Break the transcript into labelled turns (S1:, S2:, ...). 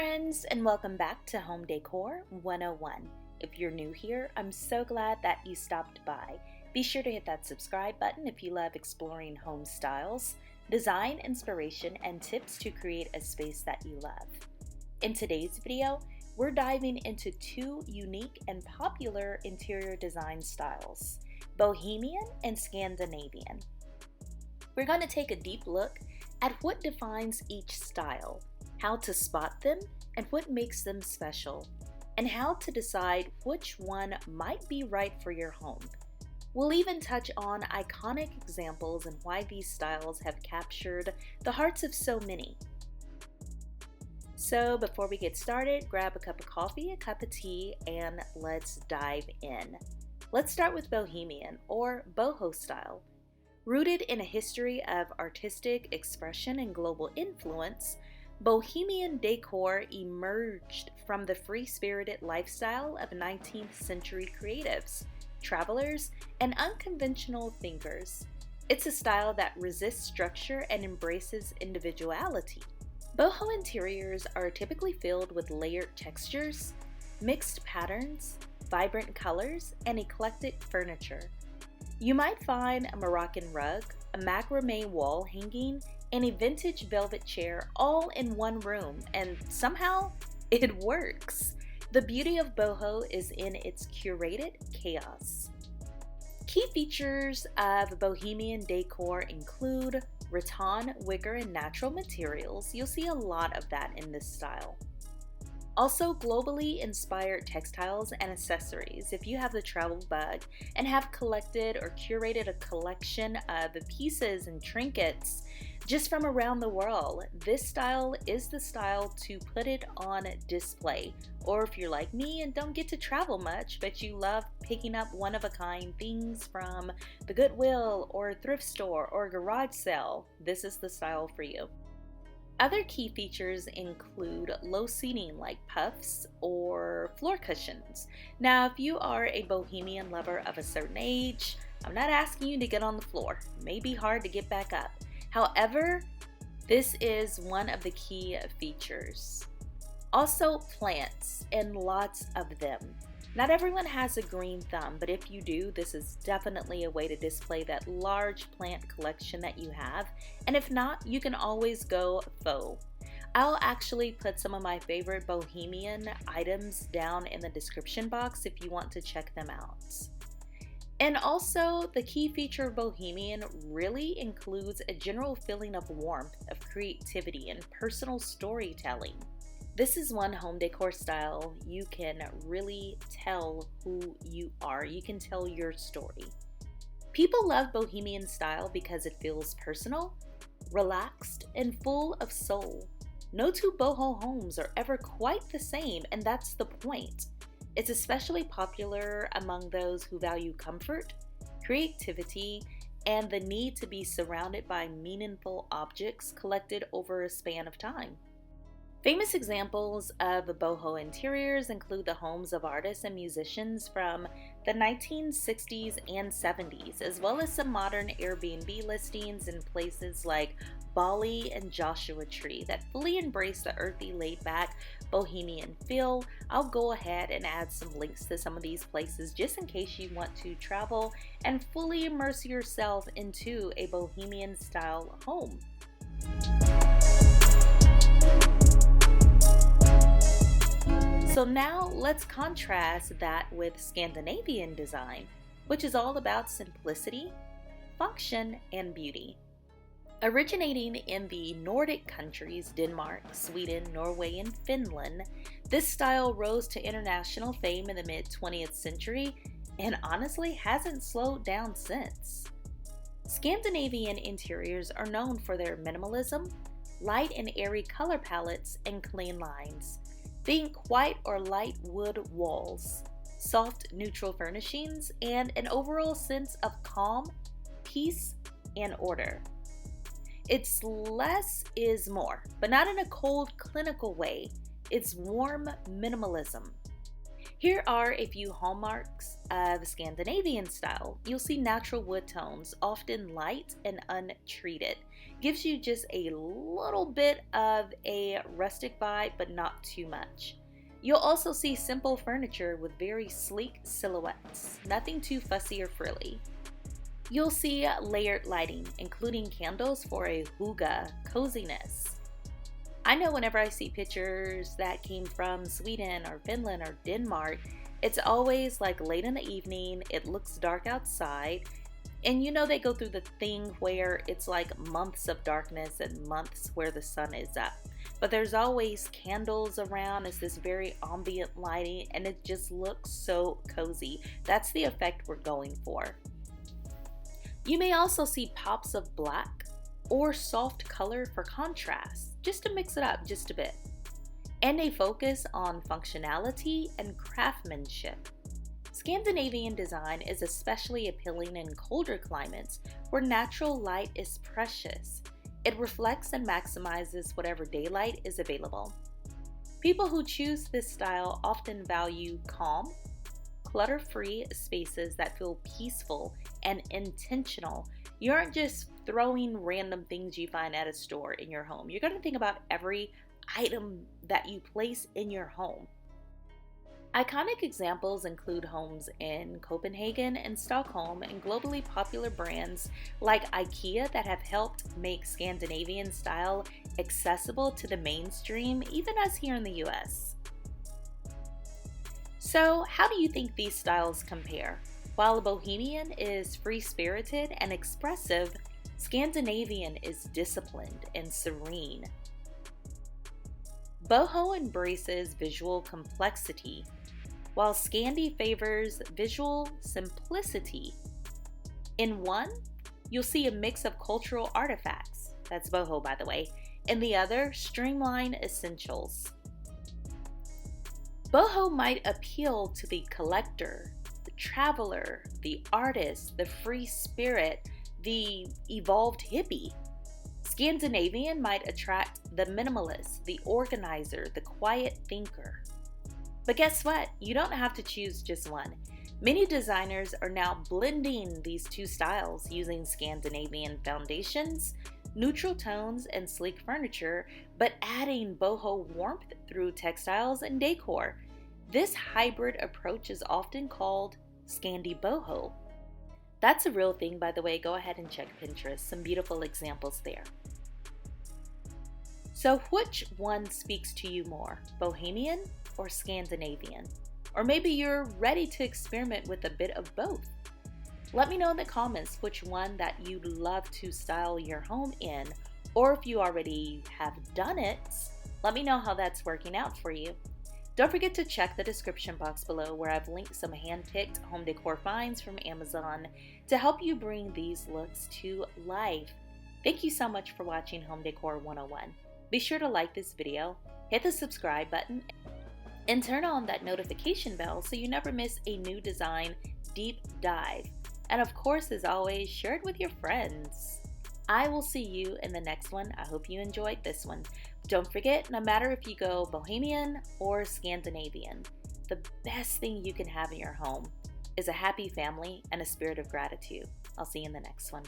S1: friends, and welcome back to Home Decor 101. If you're new here, I'm so glad that you stopped by. Be sure to hit that subscribe button if you love exploring home styles, design inspiration, and tips to create a space that you love. In today's video, we're diving into two unique and popular interior design styles, Bohemian and Scandinavian. We're going to take a deep look at what defines each style, how to spot them and what makes them special, and how to decide which one might be right for your home. We'll even touch on iconic examples and why these styles have captured the hearts of so many. So before we get started, grab a cup of coffee, a cup of tea, and let's dive in. Let's start with Bohemian or Boho style. Rooted in a history of artistic expression and global influence, Bohemian decor emerged from the free-spirited lifestyle of 19th century creatives, travelers, and unconventional thinkers. It's a style that resists structure and embraces individuality. Boho interiors are typically filled with layered textures, mixed patterns, vibrant colors, and eclectic furniture. You might find a Moroccan rug, a macrame wall hanging, and a vintage velvet chair all in one room, and somehow it works. The beauty of Boho is in its curated chaos. Key features of Bohemian decor include rattan, wicker, and natural materials. You'll see a lot of that in this style. Also, globally inspired textiles and accessories. If you have the travel bug and have collected or curated a collection of pieces and trinkets just from around the world, this style is the style to put it on display. Or if you're like me and don't get to travel much, but you love picking up one-of-a-kind things from the Goodwill or a thrift store or a garage sale, this is the style for you. Other key features include low seating like puffs or floor cushions. Now, if you are a bohemian lover of a certain age, I'm not asking you to get on the floor. It may be hard to get back up. However, this is one of the key features. Also, plants, and lots of them. Not everyone has a green thumb, but if you do, this is definitely a way to display that large plant collection that you have. And if not, you can always go faux. I'll actually put some of my favorite bohemian items down in the description box if you want to check them out. And also, the key feature of Bohemian really includes a general feeling of warmth, of creativity, and personal storytelling. This is one home decor style you can really tell who you are. You can tell your story. People love Bohemian style because it feels personal, relaxed, and full of soul. No two boho homes are ever quite the same, and that's the point. It's especially popular among those who value comfort, creativity, and the need to be surrounded by meaningful objects collected over a span of time. Famous examples of boho interiors include the homes of artists and musicians from the 1960s and 70s, as well as some modern Airbnb listings in places like Bali and Joshua Tree that fully embrace the earthy, laid-back bohemian feel. I'll go ahead and add some links to some of these places just in case you want to travel and fully immerse yourself into a bohemian style home. So now let's contrast that with Scandinavian design, which is all about simplicity, function, and beauty. Originating in the Nordic countries, Denmark, Sweden, Norway, and Finland, this style rose to international fame in the mid-20th century and honestly hasn't slowed down since. Scandinavian interiors are known for their minimalism, light and airy color palettes, and clean lines. Think white or light wood walls, soft neutral furnishings, and an overall sense of calm, peace, and order. It's less is more, but not in a cold, clinical way. It's warm minimalism. Here are a few hallmarks of Scandinavian style. You'll see natural wood tones, often light and untreated. Gives you just a little bit of a rustic vibe, but not too much. You'll also see simple furniture with very sleek silhouettes, nothing too fussy or frilly. You'll see layered lighting, including candles for a hygge coziness. I know whenever I see pictures that came from Sweden or Finland or Denmark, it's always like late in the evening, it looks dark outside, and you know they go through the thing where it's like months of darkness and months where the sun is up. But there's always candles around, it's this very ambient lighting, and it just looks so cozy. That's the effect we're going for. You may also see pops of black or soft color for contrast, just to mix it up just a bit. And a focus on functionality and craftsmanship. Scandinavian design is especially appealing in colder climates where natural light is precious. It reflects and maximizes whatever daylight is available. People who choose this style often value calm, clutter-free spaces that feel peaceful and intentional. You aren't just throwing random things you find at a store in your home. You're going to think about every item that you place in your home. Iconic examples include homes in Copenhagen and Stockholm, and globally popular brands like IKEA that have helped make Scandinavian style accessible to the mainstream, even us here in the US. So, how do you think these styles compare? While Bohemian is free-spirited and expressive, Scandinavian is disciplined and serene. Boho embraces visual complexity, while Scandi favors visual simplicity. In one, you'll see a mix of cultural artifacts, that's Boho by the way, and the other, streamline essentials. Boho might appeal to the collector, the traveler, the artist, the free spirit, the evolved hippie. Scandinavian might attract the minimalist, the organizer, the quiet thinker. But guess what? You don't have to choose just one. Many designers are now blending these two styles using Scandinavian foundations, neutral tones, and sleek furniture, but adding boho warmth through textiles and decor. This hybrid approach is often called Scandi boho. That's a real thing, by the way. Go ahead and check Pinterest. Some beautiful examples there. So which one speaks to you more, Bohemian or Scandinavian? Or maybe you're ready to experiment with a bit of both. Let me know in the comments which one that you'd love to style your home in, or if you already have done it, let me know how that's working out for you. Don't forget to check the description box below where I've linked some hand-picked home decor finds from Amazon to help you bring these looks to life. Thank you so much for watching Home Decor 101. Be sure to like this video, hit the subscribe button, and turn on that notification bell so you never miss a new design deep dive. And of course, as always, share it with your friends. I will see you in the next one. I hope you enjoyed this one. Don't forget, no matter if you go Bohemian or Scandinavian, the best thing you can have in your home is a happy family and a spirit of gratitude. I'll see you in the next one.